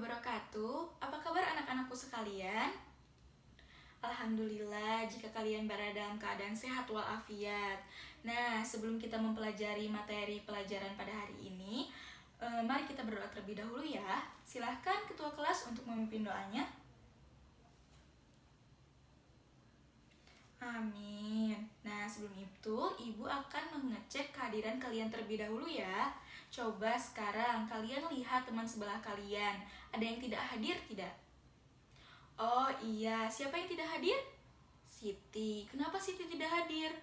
wabarakatuh. Apa kabar anak-anakku sekalian? Alhamdulillah jika kalian berada dalam keadaan sehat walafiat. Nah, sebelum kita mempelajari materi pelajaran pada hari ini, mari kita berdoa terlebih dahulu ya. Silahkan ketua kelas untuk memimpin doanya. Amin. Nah, sebelum itu, Ibu akan mengecek kehadiran kalian terlebih dahulu ya. Coba sekarang kalian lihat teman sebelah kalian. Ada yang tidak hadir tidak? Oh iya, siapa yang tidak hadir? Siti. Kenapa Siti tidak hadir?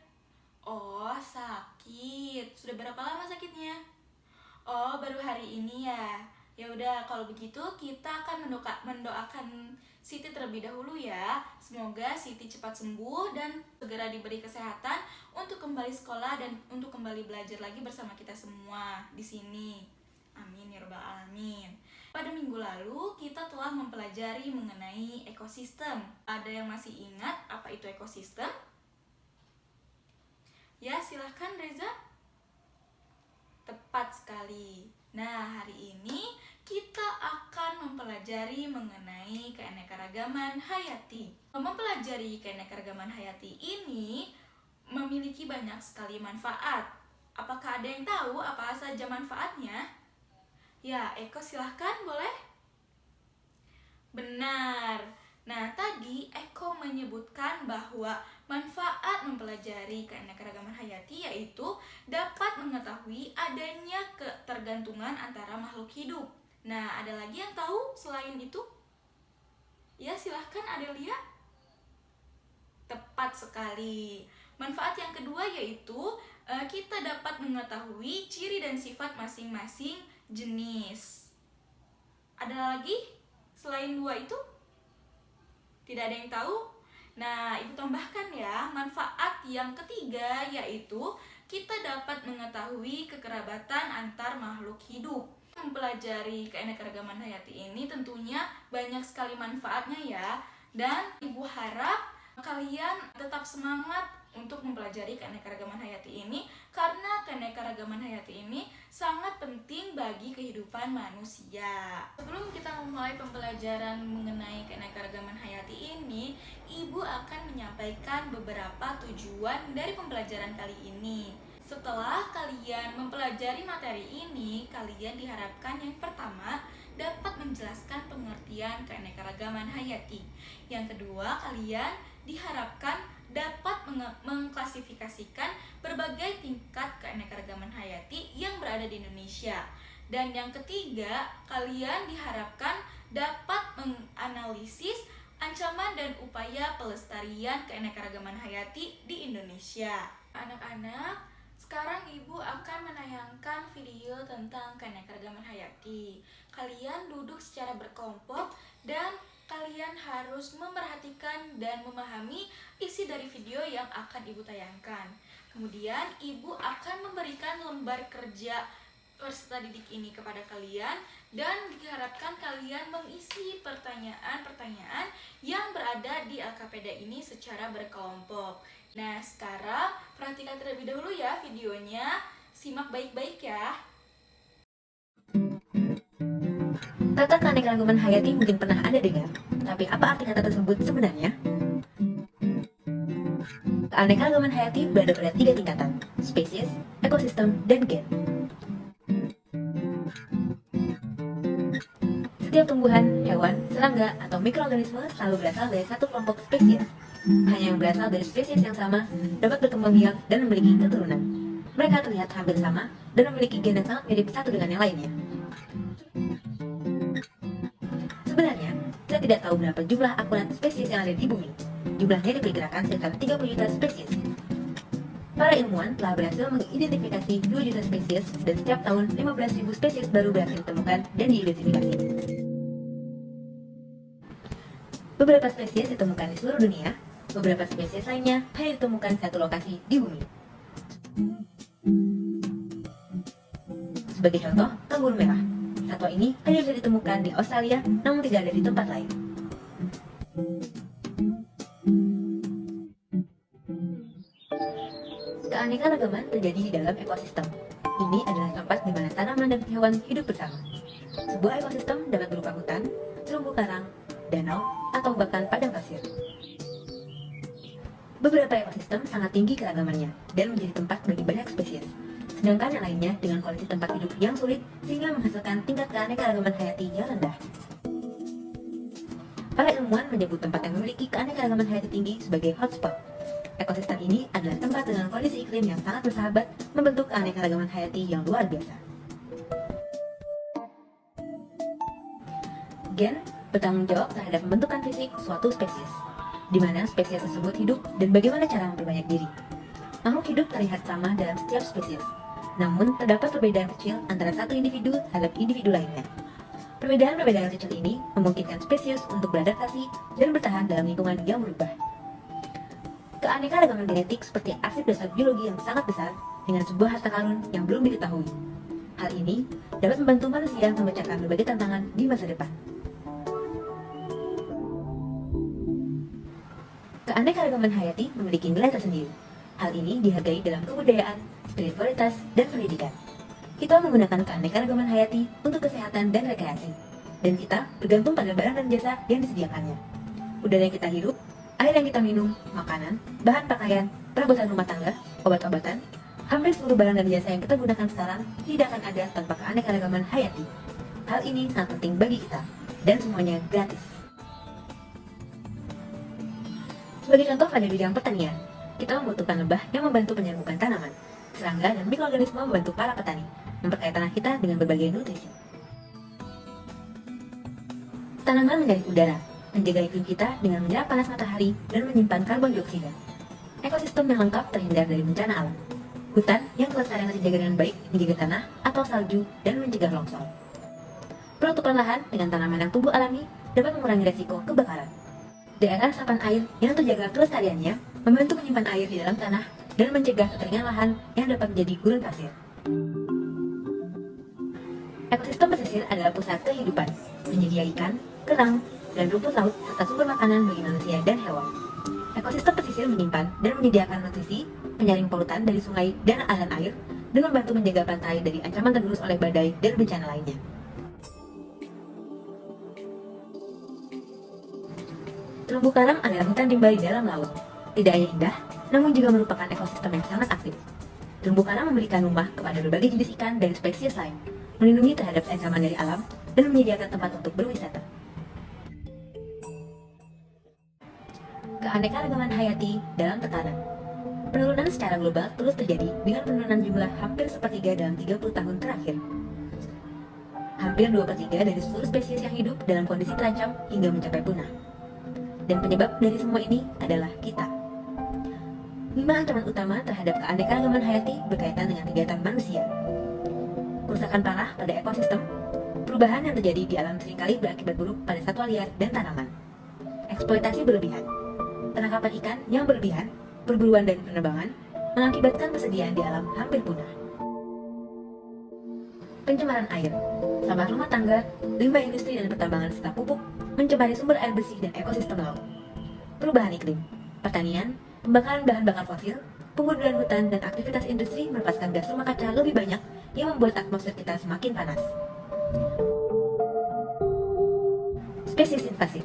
Oh, sakit. Sudah berapa lama sakitnya? Oh, baru hari ini ya. Ya udah, kalau begitu kita akan mendoakan Siti terlebih dahulu ya. Semoga Siti cepat sembuh dan segera diberi kesehatan untuk kembali sekolah dan untuk kembali belajar lagi bersama kita semua di sini. Amin ya rabbal alamin. Pada minggu lalu kita telah mempelajari mengenai ekosistem. Ada yang masih ingat apa itu ekosistem? Ya, silahkan Reza. Tepat sekali. Nah, hari ini kita akan mempelajari mengenai keanekaragaman hayati. Mempelajari keanekaragaman hayati ini memiliki banyak sekali manfaat. Apakah ada yang tahu apa saja manfaatnya? Ya, Eko silahkan boleh? Benar. Nah, tadi Eko menyebutkan bahwa manfaat mempelajari keanekaragaman hayati yaitu dapat mengetahui adanya ketergantungan antara makhluk hidup. Nah, ada lagi yang tahu selain itu? Ya, silahkan Adelia. Tepat sekali. Manfaat yang kedua yaitu kita dapat mengetahui ciri dan sifat masing-masing jenis. Ada lagi selain dua itu? Tidak ada yang tahu? Nah, Ibu tambahkan ya, manfaat yang ketiga yaitu kita dapat mengetahui kekerabatan antar makhluk hidup. Mempelajari keanekaragaman hayati ini tentunya banyak sekali manfaatnya ya. Dan Ibu harap kalian tetap semangat untuk mempelajari keanekaragaman hayati ini karena keanekaragaman hayati ini sangat penting bagi kehidupan manusia. Sebelum kita memulai pembelajaran mengenai keanekaragaman hayati ini, Ibu akan menyampaikan beberapa tujuan dari pembelajaran kali ini. Setelah kalian mempelajari materi ini, kalian diharapkan yang pertama dapat menjelaskan pengertian keanekaragaman hayati. Yang kedua, kalian diharapkan dapat mengklasifikasikan berbagai tingkat keanekaragaman hayati yang berada di Indonesia. Dan yang ketiga, kalian diharapkan dapat menganalisis ancaman dan upaya pelestarian keanekaragaman hayati di Indonesia. Anak-anak, sekarang Ibu akan menayangkan video tentang keanekaragaman hayati. Kalian duduk secara berkelompok dan kalian harus memerhatikan dan memahami isi dari video yang akan Ibu tayangkan. Kemudian Ibu akan memberikan lembar kerja peserta didik ini kepada kalian dan diharapkan kalian mengisi pertanyaan-pertanyaan yang berada di LKPD ini secara berkelompok. Nah, sekarang perhatikan terlebih dahulu ya videonya. Simak baik-baik ya. Kata keanekaragaman hayati mungkin pernah Anda dengar, tapi apa arti kata tersebut sebenarnya? Keanekaragaman hayati berada pada 3 tingkatan, spesies, ekosistem, dan gen. Setiap tumbuhan, hewan, serangga, atau mikroorganisme selalu berasal dari satu kelompok spesies. Hanya yang berasal dari spesies yang sama dapat berkembang biak dan memiliki keturunan. Mereka terlihat hampir sama dan memiliki gen yang sangat mirip satu dengan yang lainnya. Sebenarnya, kita tidak tahu berapa jumlah akurat spesies yang ada di bumi. Jumlahnya diperkirakan sekitar 30 juta spesies. Para ilmuwan telah berhasil mengidentifikasi 2 juta spesies dan setiap tahun 15.000 spesies baru berhasil ditemukan dan diidentifikasi. Beberapa spesies ditemukan di seluruh dunia, beberapa spesies lainnya hanya ditemukan di satu lokasi di bumi. Sebagai contoh, kanguru merah. Satwa ini hanya bisa ditemukan di Australia, namun tidak ada di tempat lain. Keanekaragaman terjadi di dalam ekosistem. Ini adalah tempat di mana tanaman dan hewan hidup bersama. Sebuah ekosistem dapat berupa hutan, terumbu karang, danau, atau bahkan padang pasir. Beberapa ekosistem sangat tinggi keragamannya dan menjadi tempat bagi banyak spesies, sedangkan yang lainnya dengan kondisi tempat hidup yang sulit sehingga menghasilkan tingkat keanekaragaman hayati yang rendah. Para ilmuwan menyebut tempat yang memiliki keanekaragaman hayati tinggi sebagai hotspot. Ekosistem ini adalah tempat dengan kondisi iklim yang sangat bersahabat membentuk keanekaragaman hayati yang luar biasa. Gen bertanggung jawab terhadap pembentukan fisik suatu spesies, di mana spesies tersebut hidup dan bagaimana cara memperbanyak diri. Makhluk hidup terlihat sama dalam setiap spesies, namun terdapat perbedaan kecil antara satu individu terhadap individu lainnya. Perbedaan-perbedaan kecil ini memungkinkan spesies untuk beradaptasi dan bertahan dalam lingkungan yang berubah. Keanekaragaman genetik seperti arsip dasar biologi yang sangat besar dengan sebuah harta karun yang belum diketahui. Hal ini dapat membantu manusia memecahkan berbagai tantangan di masa depan. Keanekaragaman hayati memiliki nilai tersendiri. Hal ini dihargai dalam kebudayaan, spiritualitas, dan pendidikan. Kita menggunakan keanekaragaman hayati untuk kesehatan dan rekreasi, dan kita bergantung pada barang dan jasa yang disediakannya. Udara yang kita hirup, air yang kita minum, makanan, bahan pakaian, perabotan rumah tangga, obat-obatan, hampir seluruh barang dan jasa yang kita gunakan sekarang tidak akan ada tanpa keanekaragaman hayati. Hal ini sangat penting bagi kita, dan semuanya gratis. Sebagai contoh pada bidang pertanian, kita membutuhkan lebah yang membantu penyerbukan tanaman, serangga dan mikroorganisme membantu para petani, memperkaya tanah kita dengan berbagai nutrisi. Tanaman mencari udara, menjaga iklim kita dengan menyerap panas matahari dan menyimpan karbon dioksida. Ekosistem yang lengkap terhindar dari bencana alam. Hutan yang kelestariannya dijaga dengan baik menjaga tanah atau salju dan mencegah longsor. Penutupan lahan dengan tanaman yang tumbuh alami dapat mengurangi resiko kebakaran. Daerah resapan air yang terjaga kelestariannya membantu menyimpan air di dalam tanah dan mencegah kekeringan lahan yang dapat menjadi gurun pasir. Ekosistem pesisir adalah pusat kehidupan, menyedia ikan, kerang, dan rumput laut serta sumber makanan bagi manusia dan hewan. Ekosistem pesisir menyimpan dan menyediakan nutrisi, penyaring polutan dari sungai dan aliran air, dan membantu menjaga pantai dari ancaman tergerus oleh badai dan bencana lainnya. Terumbu karang adalah hutan rimba di dalam laut. Tidak hanya indah, namun juga merupakan ekosistem yang sangat aktif. Terumbu karang memberikan rumah kepada berbagai jenis ikan dari spesies lain, melindungi terhadap ancaman dari alam, dan menyediakan tempat untuk berwisata. Keanekaragaman hayati dalam tekanan. Penurunan secara global terus terjadi dengan penurunan jumlah hampir sepertiga dalam 30 tahun terakhir. Hampir 2/3 dari seluruh spesies yang hidup dalam kondisi terancam hingga mencapai punah. Dan penyebab dari semua ini adalah kita. 5 ancaman utama terhadap keanekaragaman hayati berkaitan dengan kegiatan manusia. Kerusakan parah pada ekosistem, perubahan yang terjadi di alam seringkali berakibat buruk pada satwa liar dan tanaman. Eksploitasi berlebihan, penangkapan ikan yang berlebihan, perburuan dan penerbangan mengakibatkan persediaan di alam hampir punah. Pencemaran air, sampah rumah tangga, limbah industri dan pertambangan serta pupuk mencemari sumber air bersih dan ekosistem laut. Perubahan iklim, pertanian, pembakaran bahan bakar fosil, penggundulan hutan dan aktivitas industri melepaskan gas rumah kaca lebih banyak yang membuat atmosfer kita semakin panas. Spesies invasif,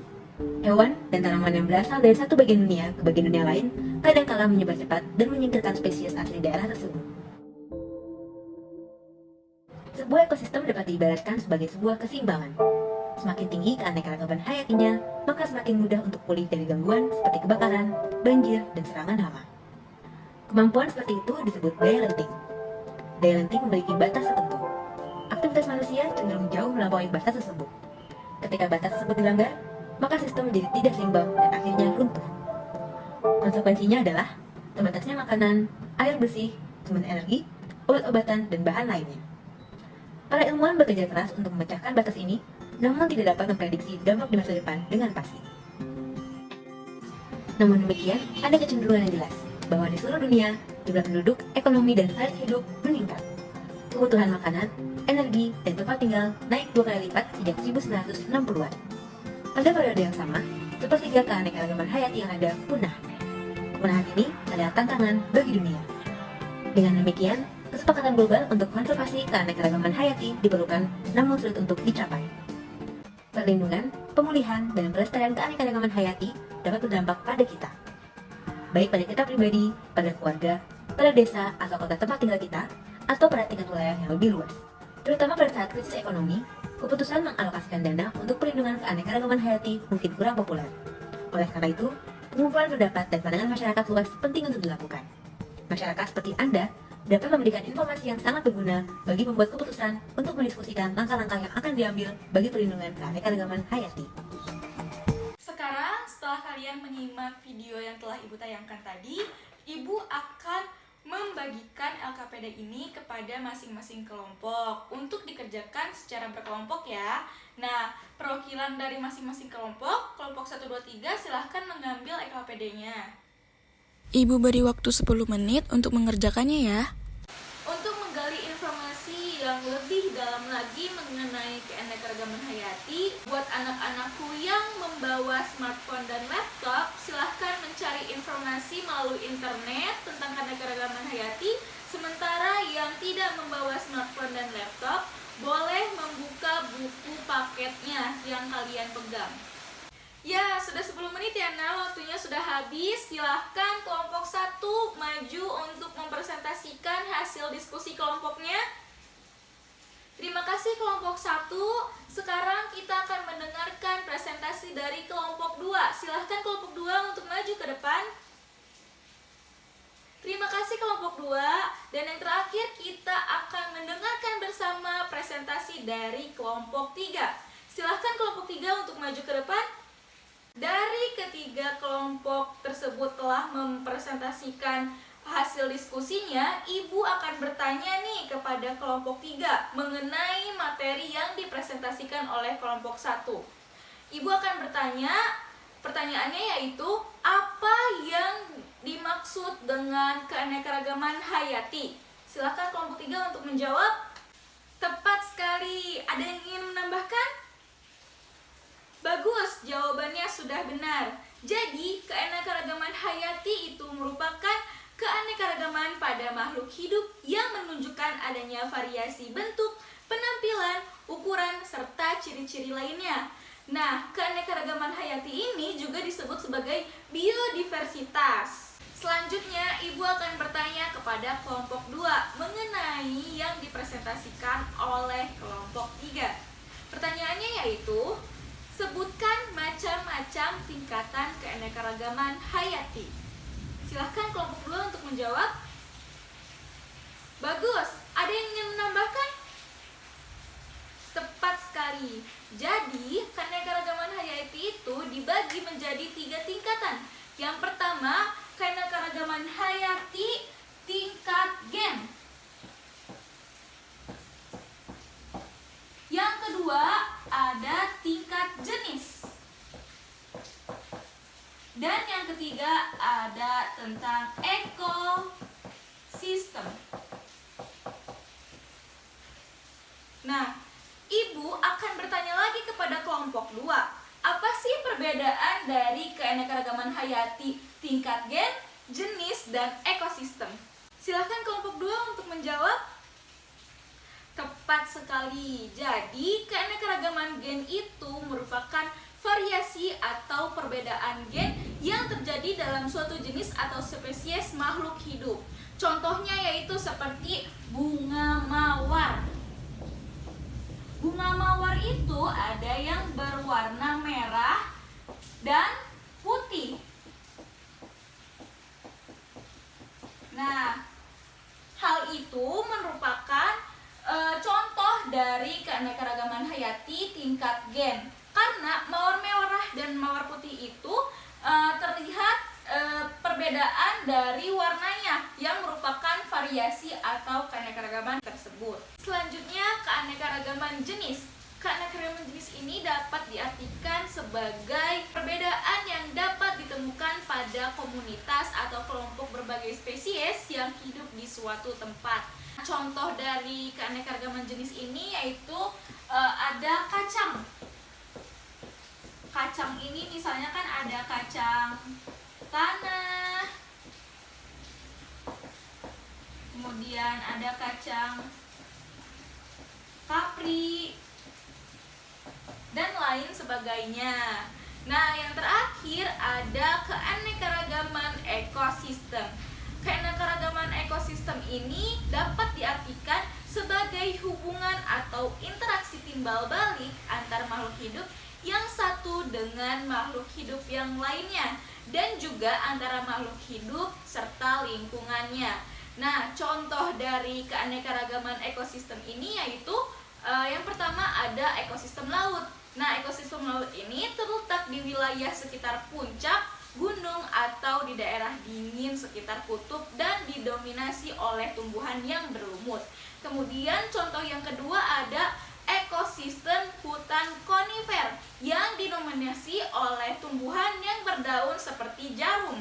hewan dan tanaman yang berasal dari satu bagian dunia ke bagian dunia lain kadangkala menyebar cepat dan menyingkirkan spesies asli daerah tersebut. Sebuah ekosistem dapat diibaratkan sebagai sebuah keseimbangan. Semakin tinggi keanekaragaman hayatinya, maka semakin mudah untuk pulih dari gangguan seperti kebakaran, banjir, dan serangan hama. Kemampuan seperti itu disebut daya lenting. Daya lenting memiliki batas tertentu. Aktivitas manusia cenderung jauh melampaui batas tersebut. Ketika batas tersebut dilanggar, maka sistem menjadi tidak seimbang dan akhirnya runtuh. Konsekuensinya adalah terbatasnya makanan, air bersih, sumber energi, obat-obatan, dan bahan lainnya. Para ilmuwan bekerja keras untuk memecahkan batas ini, namun tidak dapat memprediksi dampak di masa depan dengan pasti. Namun demikian, ada kecenderungan yang jelas bahwa di seluruh dunia, jumlah penduduk, ekonomi, dan standar hidup meningkat. Kebutuhan makanan, energi, dan tempat tinggal naik 2 kali lipat sejak 1960-an. Pada periode yang sama, sepertiga keanekaragaman hayati yang ada punah. Kepunahan ini adalah tantangan bagi dunia. Dengan demikian, Kesepakatan global untuk konservasi keanekaragaman hayati diperlukan, namun sulit untuk dicapai. Perlindungan, pemulihan, dan pelestarian keanekaragaman hayati dapat berdampak pada kita, baik pada kita pribadi, pada keluarga, pada desa atau kota tempat tinggal kita, atau pada tingkat wilayah yang lebih luas. Terutama pada saat krisis ekonomi, keputusan mengalokasikan dana untuk perlindungan keanekaragaman hayati mungkin kurang populer. Oleh karena itu, pengumpulan pendapat dan pandangan masyarakat luas penting untuk dilakukan. Masyarakat seperti Anda dapat memberikan informasi yang sangat berguna bagi pembuat keputusan untuk mendiskusikan langkah-langkah yang akan diambil bagi perlindungan keanekaragaman hayati. Sekarang, setelah kalian menyimak video yang telah Ibu tayangkan tadi, Ibu akan membagikan LKPD ini kepada masing-masing kelompok untuk dikerjakan secara berkelompok ya. Nah, perwakilan dari masing-masing kelompok 1, 2, 3 silahkan mengambil LKPD-nya. Ibu beri waktu 10 menit untuk mengerjakannya ya. Untuk menggali informasi yang lebih dalam lagi mengenai keanekaragaman hayati, buat anak-anakku yang membawa smartphone dan laptop, silahkan mencari informasi melalui internet tentang keanekaragaman hayati. Sementara yang tidak membawa smartphone dan laptop, boleh membuka buku paketnya yang kalian pegang. Ya, sudah 10 menit ya, waktunya sudah habis. Silahkan kelompok 1 maju untuk mempresentasikan hasil diskusi kelompoknya. Terima kasih kelompok 1. Sekarang kita akan mendengarkan presentasi dari kelompok 2. Silahkan kelompok 2 untuk maju ke depan. Terima kasih kelompok 2. Dan yang terakhir kita akan mendengarkan bersama presentasi dari kelompok 3. Silahkan kelompok 3 untuk maju ke depan. Dari ketiga kelompok tersebut telah mempresentasikan hasil diskusinya, Ibu akan bertanya nih kepada kelompok 3 mengenai materi yang dipresentasikan oleh kelompok 1. Ibu akan bertanya, pertanyaannya yaitu, apa yang dimaksud dengan keanekaragaman hayati? Silakan kelompok 3 untuk menjawab. Tepat sekali. Ada yang ingin menambahkan? Bagus, jawabannya sudah benar. Jadi, keanekaragaman hayati itu merupakan keanekaragaman pada makhluk hidup yang menunjukkan adanya variasi bentuk, penampilan, ukuran, serta ciri-ciri lainnya. Nah, keanekaragaman hayati ini juga disebut sebagai biodiversitas. Selanjutnya, Ibu akan bertanya kepada kelompok 2 mengenai yang dipresentasikan oleh kelompok 3. Pertanyaannya yaitu, sebutkan macam-macam tingkatan keanekaragaman hayati. Silahkan kelompok 2 untuk menjawab. Bagus, ada yang ingin menambahkan? Tepat sekali. Jadi, keanekaragaman hayati itu dibagi menjadi 3 tingkatan. Yang pertama, keanekaragaman hayati tingkat gen. Yang kedua, ada tingkat jenis. Dan yang ketiga, ada tentang ekosistem. Nah, Ibu akan bertanya lagi kepada kelompok 2. Apa sih perbedaan dari keanekaragaman hayati tingkat gen, jenis, dan ekosistem? Silahkan kelompok 2 untuk menjawab. Tepat sekali. Jadi, keanekaragaman gen itu merupakan variasi atau perbedaan gen yang terjadi dalam suatu jenis atau spesies makhluk hidup. Contohnya yaitu seperti bunga mawar. Bunga mawar itu ada yang berwarna merah dan putih. Nah, hal itu merupakan contoh dari keanekaragaman hayati tingkat gen. Karena mawar merah dan mawar putih itu terlihat perbedaan dari warnanya yang merupakan variasi atau keanekaragaman tersebut. Selanjutnya, keanekaragaman jenis. Keanekaragaman jenis ini dapat diartikan sebagai perbedaan yang dapat ditemukan pada komunitas atau kelompok berbagai spesies yang hidup di suatu tempat. Contoh dari keanekaragaman jenis ini yaitu ada kacang. Kacang ini misalnya kan ada kacang tanah, kemudian ada kacang kapri, dan lain sebagainya. Nah, yang terakhir ada keanekaragaman ekosistem. Keanekaragaman ekosistem ini dapat diartikan sebagai hubungan atau interaksi timbal balik antar makhluk hidup yang satu dengan makhluk hidup yang lainnya, dan juga antara makhluk hidup serta lingkungannya. Nah, contoh dari keanekaragaman ekosistem ini yaitu yang pertama ada ekosistem laut. Nah, ekosistem laut ini terletak di wilayah sekitar puncak, gunung, atau di daerah dingin sekitar kutub dan didominasi oleh tumbuhan yang berlumut. Kemudian contoh yang kedua ada ekosistem hutan konifer yang didominasi oleh tumbuhan yang berdaun seperti jarum.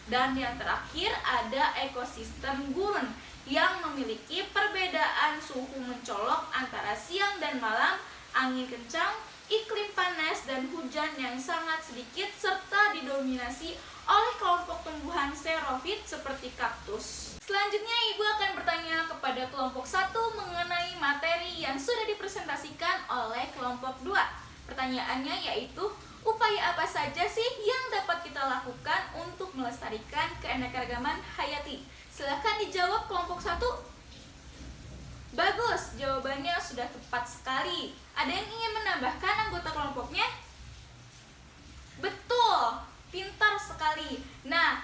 Dan yang terakhir ada ekosistem gurun yang memiliki perbedaan suhu mencolok antara siang dan malam, angin kencang, iklim panas, dan hujan yang sangat sedikit, serta didominasi oleh kelompok tumbuhan xerofit seperti kaktus. Selanjutnya Ibu akan bertanya kepada kelompok 1 mengenai materi yang sudah dipresentasikan oleh kelompok 2. Pertanyaannya yaitu, upaya apa saja sih yang dapat kita lakukan untuk melestarikan keanekaragaman hayati? Silakan dijawab kelompok 1. Bagus, jawabannya sudah tepat sekali. Ada yang ingin menambahkan anggota kelompoknya? Betul, pintar sekali. Nah,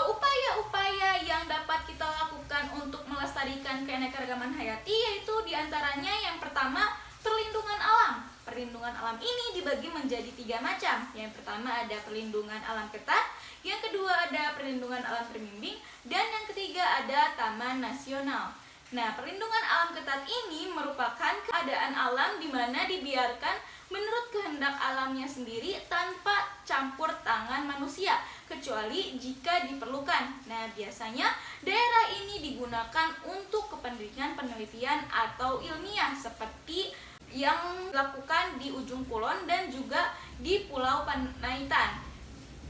upaya-upaya yang dapat kita lakukan untuk melestarikan keanekaragaman hayati yaitu diantaranya yang pertama, perlindungan alam. Perlindungan alam ini dibagi menjadi 3 macam. Yang pertama ada perlindungan alam ketat, yang kedua ada perlindungan alam terbimbing, dan yang ketiga ada taman nasional. Nah, perlindungan alam ketat ini merupakan keadaan alam di mana dibiarkan menurut kehendak alamnya sendiri tanpa campur tangan manusia, kecuali jika diperlukan. Nah, biasanya daerah ini digunakan untuk kepentingan penelitian atau ilmiah seperti yang dilakukan di Ujung Kulon dan juga di Pulau Panaitan.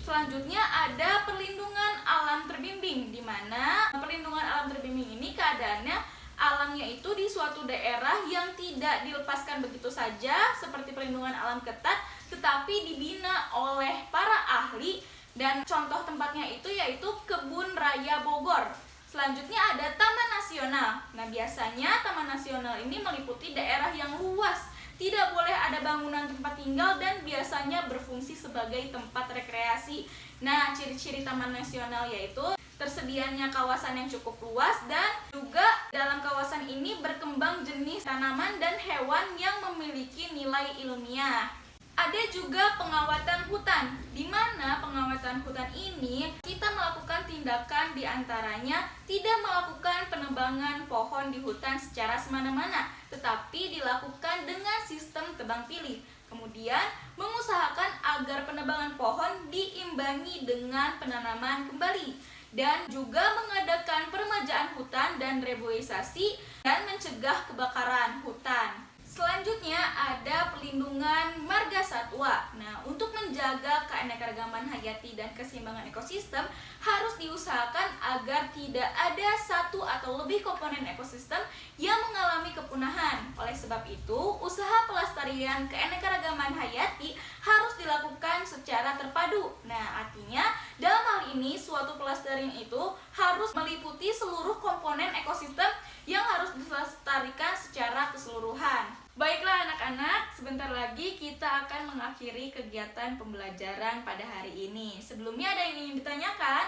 Selanjutnya ada perlindungan alam terbimbing, di mana perlindungan alam terbimbing ini keadaannya alamnya itu di suatu daerah yang tidak dilepaskan begitu saja seperti perlindungan alam ketat, tetapi dibina oleh para ahli, dan contoh tempatnya itu yaitu Kebun Raya Bogor. Selanjutnya ada Taman Nasional. Nah, biasanya Taman Nasional ini meliputi daerah yang luas, tidak boleh ada bangunan tempat tinggal, dan biasanya berfungsi sebagai tempat rekreasi. Nah, ciri-ciri Taman Nasional yaitu tersedianya kawasan yang cukup luas, dan juga dalam kawasan ini berkembang jenis tanaman dan hewan yang memiliki nilai ilmiah. Ada juga pengawatan hutan, di mana pengawatan hutan ini kita melakukan tindakan diantaranya tidak melakukan penebangan pohon di hutan secara semena-mena, tetapi dilakukan dengan sistem tebang pilih. Kemudian mengusahakan agar penebangan pohon diimbangi dengan penanaman kembali, dan juga mengadakan peremajaan hutan dan reboisasi dan mencegah kebakaran hutan. Selanjutnya ada pelindungan marga satwa. Nah, untuk menjaga keanekaragaman hayati dan keseimbangan ekosistem harus diusahakan agar tidak ada satu atau lebih komponen ekosistem yang mengalami kepunahan. Oleh sebab itu, usaha pelestarian keanekaragaman hayati harus dilakukan secara terpadu. Nah, artinya dalam hal ini suatu pelestarian itu harus meliputi seluruh komponen ekosistem yang harus dilestarikan secara keseluruhan. Baiklah anak-anak, sebentar lagi kita akan mengakhiri kegiatan pembelajaran pada hari ini. Sebelumnya ada yang ingin ditanyakan?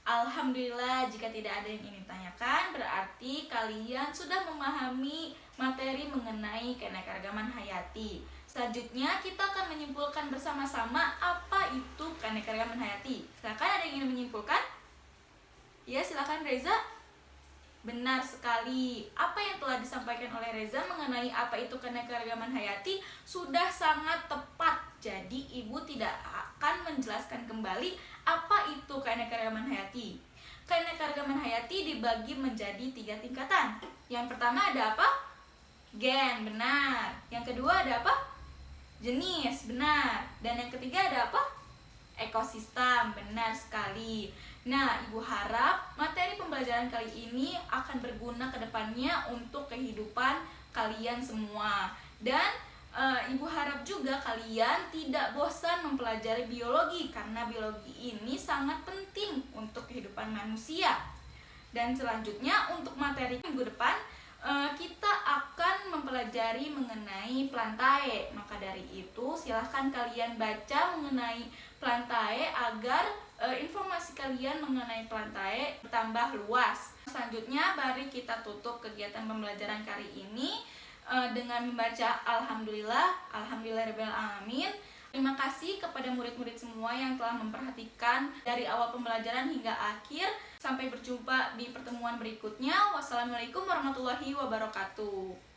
Alhamdulillah, jika tidak ada yang ingin ditanyakan, berarti kalian sudah memahami materi mengenai keanekaragaman hayati. Selanjutnya kita akan menyimpulkan bersama-sama apa itu keanekaragaman hayati. Silakan, ada yang ingin menyimpulkan? Ya, silakan Reza. Benar sekali. Apa yang telah disampaikan oleh Reza mengenai apa itu keanekaragaman hayati sudah sangat tepat. Jadi Ibu tidak akan menjelaskan kembali apa itu keanekaragaman hayati. Keanekaragaman hayati dibagi menjadi 3 tingkatan. Yang pertama ada apa? Gen, benar. Yang kedua ada apa? Jenis, benar. Dan yang ketiga ada apa? ekosistem. Benar sekali. Nah, Ibu harap materi pembelajaran kali ini akan berguna ke depannya untuk kehidupan kalian semua. Dan Ibu harap juga kalian tidak bosan mempelajari biologi, karena biologi ini sangat penting untuk kehidupan manusia. Dan selanjutnya untuk materi minggu depan kita akan mempelajari mengenai Plantae. Maka dari itu silahkan kalian baca mengenai Plantae agar informasi kalian mengenai Plantae bertambah luas. Selanjutnya mari kita tutup kegiatan pembelajaran kali ini dengan membaca Alhamdulillahirabbil alamin. Terima kasih kepada murid-murid semua yang telah memperhatikan dari awal pembelajaran hingga akhir. Sampai berjumpa di pertemuan berikutnya. Wassalamualaikum warahmatullahi wabarakatuh.